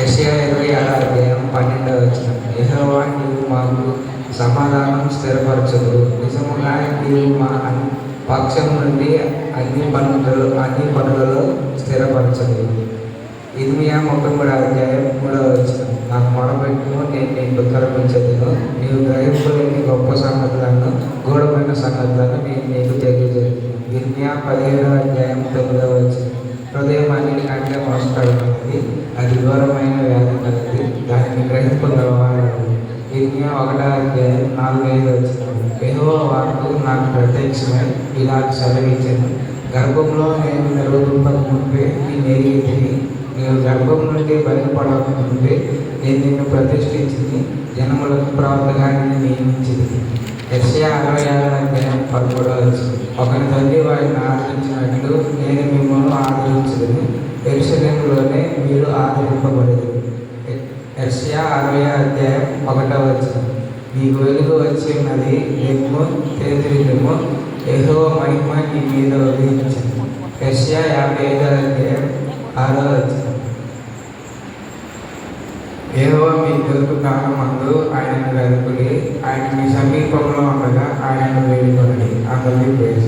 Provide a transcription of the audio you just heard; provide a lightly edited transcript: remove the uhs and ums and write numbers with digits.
యెషయా 26వ అధ్యాయం 12వ వచనం. యెహోవా నీవు మాకు సమాధానం స్థిరపరచదు, నిజముగా నీవు మా పక్షం నుండి అన్ని పనులలో స్థిరపరచదు. ఇర్మియా 33వ అధ్యాయం 3వ వచనం. నాకు మొరపెట్టును, నేను నీకు ఉత్తరమిచ్చెదను, నీవు గ్రహింపలేని గొప్ప సంగతులను, గూఢమైన సంగతులను నేను నీకు తెలియజేస్తాను. ఇర్మియా 17వ అధ్యాయం 9వ వచనం. హృదయం అన్నిటికంటే మోసకరమైనది, అది ఘోరమైన వ్యాధి కలది, దానిని గ్రహింపగలవాడు. ఇర్మియా 1వ అధ్యాయం 4-5 వచనం. యెహోవా వాక్కు నాకు ప్రత్యక్షమై ఇలా సెలవిచ్చెను, గర్భంలో నేను నిరోధింపక ముందే నేను ఎరిగితిని, నీవు గర్భం నుండి బయటపడక ముందే నేను నిన్ను ప్రతిష్ఠించింది, జనములకు ప్రవక్తగా నిన్ను నియమించింది. యెషయా 66వ అధ్యాయం 13వ వచనం. ఒకరి తల్లి వారిని ఆదరించినట్లు నేను మిమ్మల్ని ఆదరించదని, యెరూషలేములోనే మీరు ఆదరింపబడదు. యెషయా 60వ అధ్యాయం 1వ వచనం. నీకు వెలుగు వచ్చి ఉన్నది, లెమ్ము, తేజరిల్లుము, యెహోవా మహిమ నీ మీద ఉదయించింది. యెషయా 55వ అధ్యాయం 6వ వచనం. యెహోవా మీ దొరుకు కాలమందు ఆయనను వెతుకుడి, ఆయన మీ సమీపంలో ఉండగా ఆయనను వేడుకొనండి. అందరికీ ప్రేమ.